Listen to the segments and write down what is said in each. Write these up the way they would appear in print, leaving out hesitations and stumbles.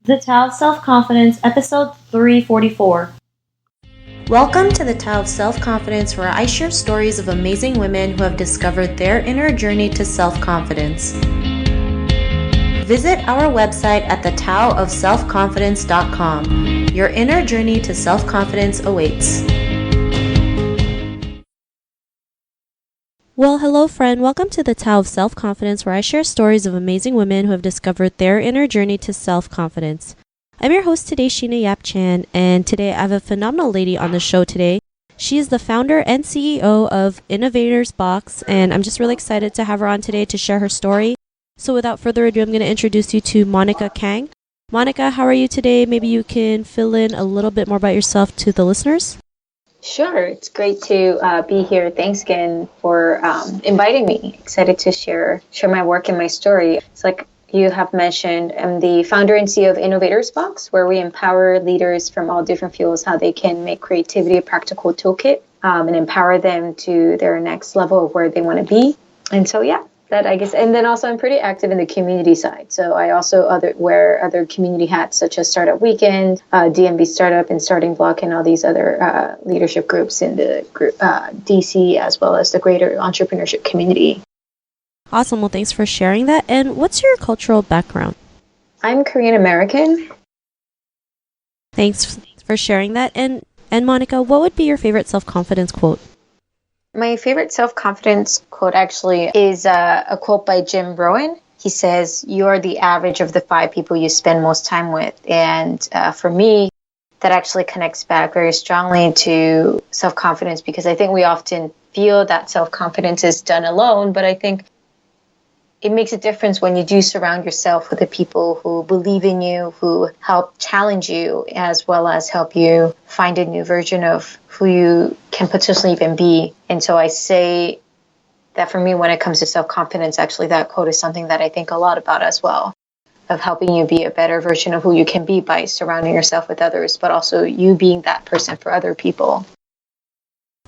The Tao of Self-Confidence, episode 344. Welcome to the Tao of Self-Confidence, where I share stories of amazing women who have discovered their inner journey to self-confidence. Visit our website at thetaoofselfconfidence.com. Your inner journey to self-confidence awaits. Well, hello friend. Welcome to the Tao of Self-Confidence, where I share stories of amazing women who have discovered their inner journey to self-confidence. I'm your host today, Sheena Yap Chan, and today I have a phenomenal lady on the show today. She is the founder and CEO of InnovatorsBox, and I'm just really excited to have her on today to share her story. So without further ado, I'm going to introduce you to Monica Kang. Monica, how are you today? Maybe you can fill in a little bit more about yourself to the listeners. Sure. It's great to be here. Thanks again for inviting me. Excited to share my work and my story. It's like you have mentioned, I'm the founder and CEO of InnovatorsBox, where we empower leaders from all different fields how they can make creativity a practical toolkit and empower them to their next level of where they want to be. And so, yeah. That I guess, and then also I'm pretty active in the community side. So I also wear other community hats such as Startup Weekend, DMV Startup, and Starting Block, and all these other leadership groups in the DC as well as the greater entrepreneurship community. Awesome. Well, thanks for sharing that. And what's your cultural background? I'm Korean American. Thanks for sharing that. And Monica, what would be your favorite self-confidence quote? My favorite self-confidence quote actually is a quote by Jim Rohn. He says, "You're the average of the 5 people you spend most time with." And for me, that actually connects back very strongly to self-confidence, because I think we often feel that self-confidence is done alone, but I think it makes a difference when you do surround yourself with the people who believe in you, who help challenge you, as well as help you find a new version of who you can potentially even be. And so I say that for me, when it comes to self-confidence, actually that quote is something that I think a lot about as well, of helping you be a better version of who you can be by surrounding yourself with others, but also you being that person for other people.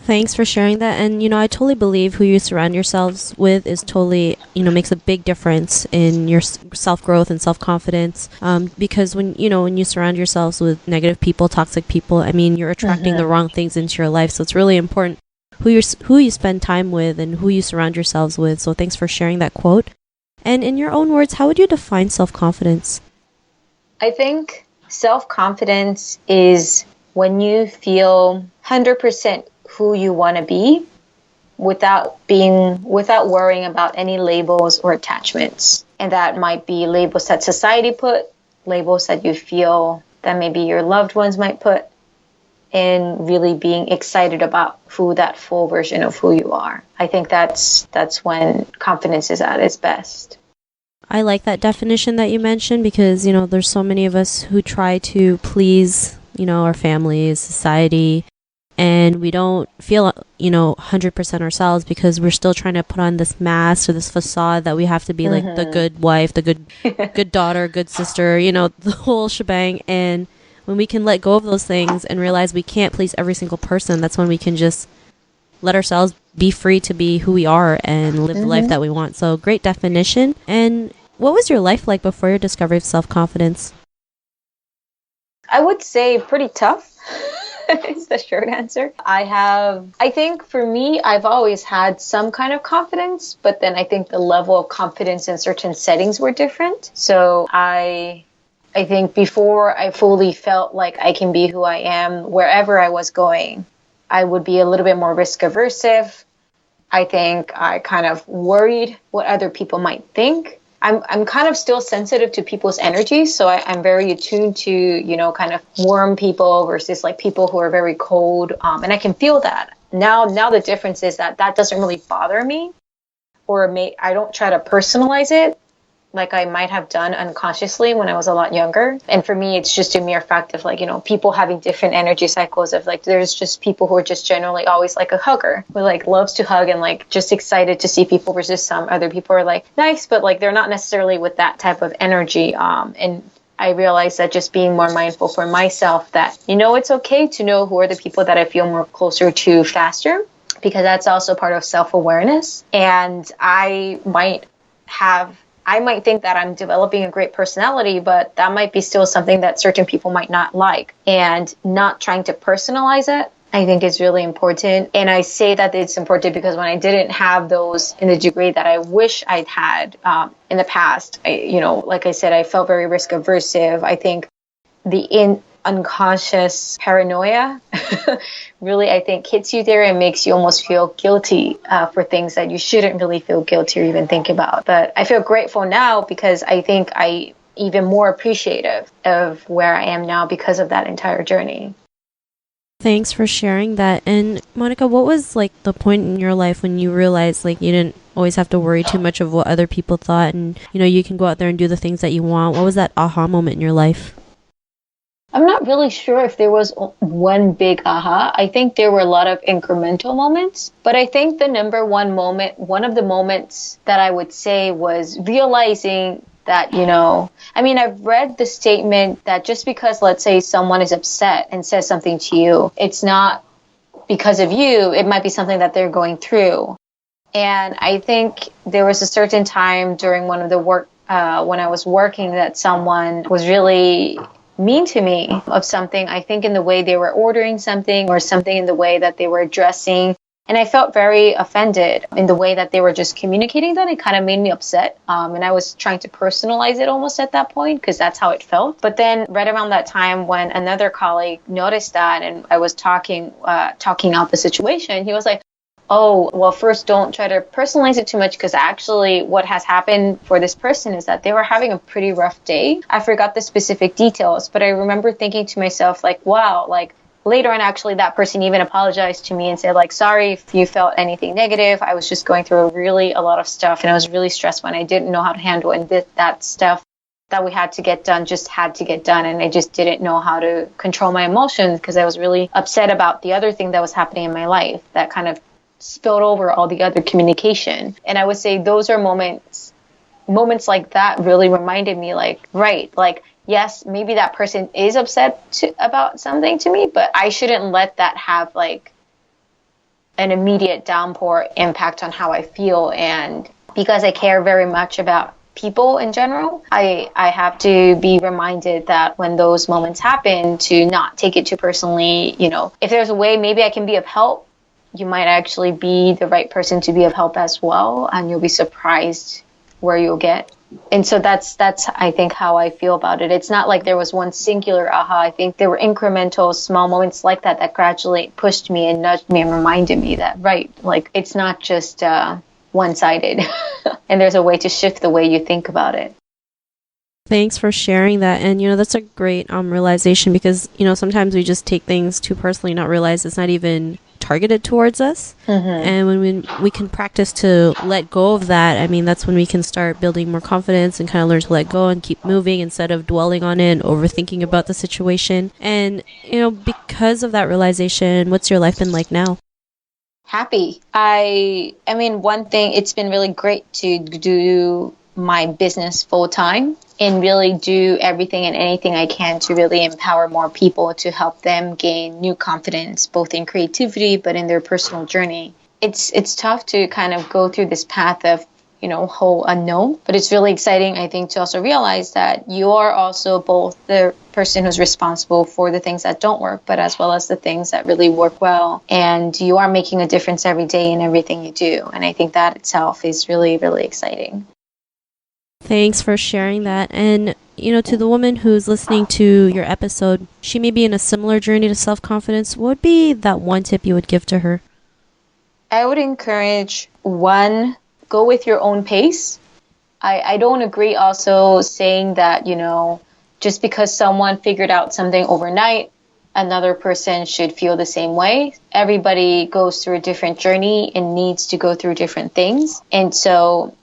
Thanks for sharing that. And, I totally believe who you surround yourselves with is totally, makes a big difference in your self-growth and self-confidence. Because when you surround yourselves with negative people, toxic people, you're attracting the wrong things into your life. So it's really important who you spend time with and who you surround yourselves with. So thanks for sharing that quote. And in your own words, how would you define self-confidence? I think self-confidence is when you feel 100% who you want to be without worrying about any labels or attachments. And that might be labels that society put, labels that you feel that maybe your loved ones might put, and really being excited about who that full version of who you are. I think that's when confidence is at its best. I like that definition that you mentioned, because, there's so many of us who try to please, our families, society, and we don't feel, 100% ourselves, because we're still trying to put on this mask or this facade that we have to be like the good wife, the good daughter, good sister, the whole shebang. And when we can let go of those things and realize we can't please every single person, that's when we can just let ourselves be free to be who we are and live the life that we want. So great definition. And what was your life like before your discovery of self-confidence? I would say pretty tough. It's the short answer. I think for me, I've always had some kind of confidence, but then I think the level of confidence in certain settings were different. So I think before I fully felt like I can be who I am wherever I was going, I would be a little bit more risk aversive. I think I kind of worried what other people might think. I'm kind of still sensitive to people's energy, so I'm very attuned to, kind of warm people versus like people who are very cold, and I can feel that. Now the difference is that doesn't really bother me, or I don't try to personalize it like I might have done unconsciously when I was a lot younger. And for me, it's just a mere fact of like, people having different energy cycles of like, there's just people who are just generally always like a hugger, who like loves to hug and like just excited to see people, versus some other people are like nice, but like they're not necessarily with that type of energy. And I realized that just being more mindful for myself that, it's okay to know who are the people that I feel more closer to faster, because that's also part of self-awareness. And I might have I might think that I'm developing a great personality, but that might be still something that certain people might not like. And not trying to personalize it, I think is really important. And I say that it's important because when I didn't have those in the degree that I wish I'd had in the past, like I said, I felt very risk aversive. I think the unconscious paranoia really, I think, hits you there and makes you almost feel guilty for things that you shouldn't really feel guilty or even think about. But I feel grateful now because I think I even more appreciative of where I am now because of that entire journey. Thanks for sharing that. And Monica, what was like the point in your life when you realized like you didn't always have to worry too much of what other people thought, and you can go out there and do the things that you want? What was that aha moment in your life? I'm not really sure if there was one big aha. I think there were a lot of incremental moments, but I think the number one moment, one of the moments that I would say was realizing that, I've read the statement that just because, let's say, someone is upset and says something to you, it's not because of you. It might be something that they're going through. And I think there was a certain time during one of the work, when I was working, that someone was really mean to me of something, I think in the way they were ordering something or something in the way that they were addressing. And I felt very offended in the way that they were just communicating that. It kind of made me upset. And I was trying to personalize it almost at that point because that's how it felt. But then right around that time when another colleague noticed that and I was talking out the situation, he was like, oh, well, first, don't try to personalize it too much because actually what has happened for this person is that they were having a pretty rough day. I forgot the specific details, but I remember thinking to myself, like, wow, like later on, actually, that person even apologized to me and said, like, sorry if you felt anything negative. I was just going through a lot of stuff and I was really stressed when I didn't know how to handle it. And that stuff that we had to get done just had to get done. And I just didn't know how to control my emotions because I was really upset about the other thing that was happening in my life that kind of spilled over all the other communication. And I would say those are moments like that really reminded me, like, right, like, yes, maybe that person is upset about something to me, but I shouldn't let that have like an immediate downpour impact on how I feel. And because I care very much about people in general, I have to be reminded that when those moments happen to not take it too personally. If there's a way maybe I can be of help, you might actually be the right person to be of help as well, and you'll be surprised where you'll get. And so that's I think how I feel about it. It's not like there was one singular aha. I think there were incremental small moments like that gradually pushed me and nudged me and reminded me that, right, like it's not just one-sided and there's a way to shift the way you think about it. Thanks for sharing that. And, that's a great realization because, sometimes we just take things too personally, not realize it's not even targeted towards us. Mm-hmm. And when we can practice to let go of that, that's when we can start building more confidence and kind of learn to let go and keep moving instead of dwelling on it and overthinking about the situation. And, because of that realization, what's your life been like now? Happy. One thing, it's been really great to do my business full time and really do everything and anything I can to really empower more people to help them gain new confidence, both in creativity, but in their personal journey. It's tough to kind of go through this path of, whole unknown, but it's really exciting, I think, to also realize that you are also both the person who's responsible for the things that don't work, but as well as the things that really work well. And you are making a difference every day in everything you do. And I think that itself is really, really exciting. Thanks for sharing that. And, to the woman who's listening to your episode, she may be in a similar journey to self-confidence. What would be that one tip you would give to her? I would encourage, one, go with your own pace. I don't agree also saying that, just because someone figured out something overnight, another person should feel the same way. Everybody goes through a different journey and needs to go through different things. And so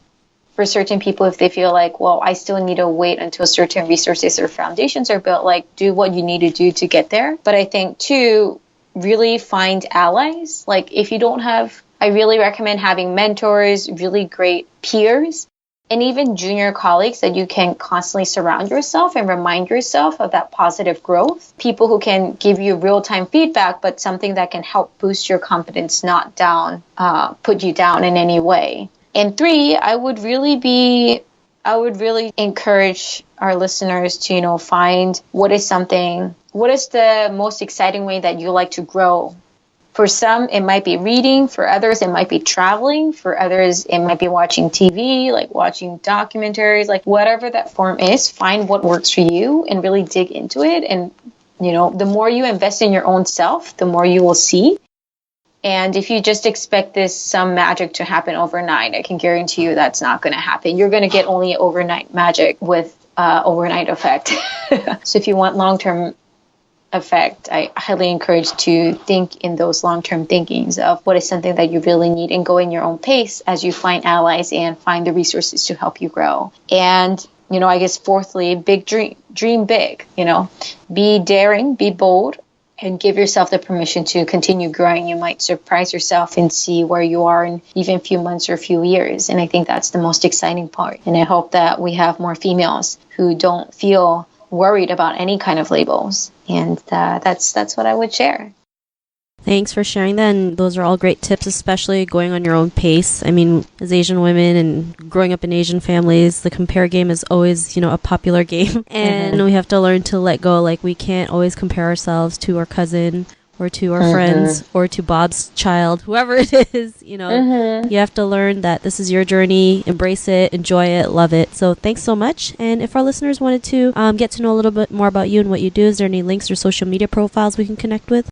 for certain people, if they feel like, well, I still need to wait until certain resources or foundations are built, like do what you need to do to get there. But I think two, really find allies. Like if you don't have, I really recommend having mentors, really great peers, and even junior colleagues that you can constantly surround yourself and remind yourself of that positive growth. People who can give you real-time feedback, but something that can help boost your confidence, not down, put you down in any way. And three, I would really be I would really encourage our listeners to, find what is the most exciting way that you like to grow. For some, it might be reading. For others, it might be traveling. For others, it might be watching TV, like watching documentaries, like whatever that form is, find what works for you and really dig into it. And, the more you invest in your own self, the more you will see. And if you just expect some magic to happen overnight, I can guarantee you that's not going to happen. You're going to get only overnight magic with overnight effect. So if you want long-term effect, I highly encourage to think in those long-term thinkings of what is something that you really need and go in your own pace as you find allies and find the resources to help you grow. And, I guess fourthly, big dream big, be daring, be bold, and give yourself the permission to continue growing. You might surprise yourself and see where you are in even a few months or a few years. And I think that's the most exciting part. And I hope that we have more females who don't feel worried about any kind of labels. And that's what I would share. Thanks for sharing that. And those are all great tips, especially going on your own pace. I mean, as Asian women and growing up in Asian families, the compare game is always, a popular game. And we have to learn to let go. Like, we can't always compare ourselves to our cousin or to our friends or to Bob's child, whoever it is. You have to learn that this is your journey, embrace it, enjoy it, love it. So thanks so much. And if our listeners wanted to get to know a little bit more about you and what you do, is there any links or social media profiles we can connect with?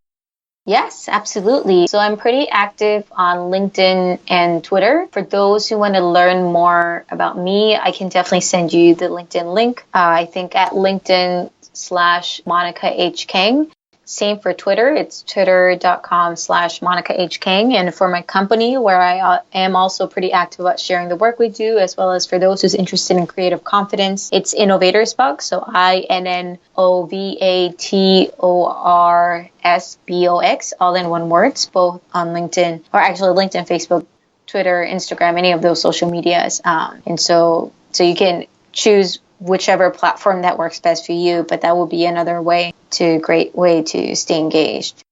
Yes, absolutely. So I'm pretty active on LinkedIn and Twitter. For those who want to learn more about me, I can definitely send you the LinkedIn link. I think at LinkedIn/Monica H. Kang. Same for Twitter. It's twitter.com/Monica H. Kang. And for my company, where I am also pretty active about sharing the work we do, as well as for those who's interested in creative confidence, it's InnovatorsBox. So InnovatorsBox, all in one word, both on LinkedIn, or actually LinkedIn, Facebook, Twitter, Instagram, any of those social medias. And so you can choose whichever platform that works best for you, but that will be another great way to stay engaged.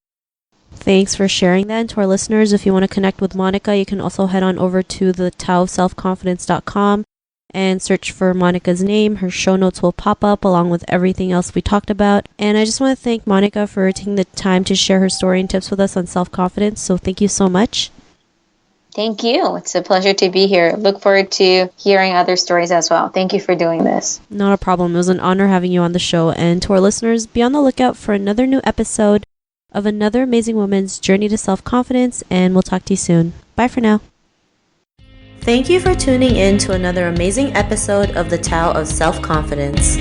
Thanks for sharing that. And to our listeners, if you want to connect with Monica, you can also head on over to the taoofselfconfidence.com and search for Monica's name. Her show notes will pop up along with everything else we talked about. And I just want to thank Monica for taking the time to share her story and tips with us on self-confidence. So thank you so much. Thank you. It's a pleasure to be here. Look forward to hearing other stories as well. Thank you for doing this. Not a problem. It was an honor having you on the show. And to our listeners, be on the lookout for another new episode of another amazing woman's journey to self-confidence. And we'll talk to you soon. Bye for now. Thank you for tuning in to another amazing episode of the Tao of Self-Confidence.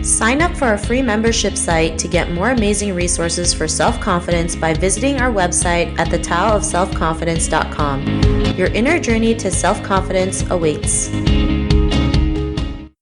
Sign up for our free membership site to get more amazing resources for self-confidence by visiting our website at thetaoofselfconfidence.com. Your inner journey to self-confidence awaits.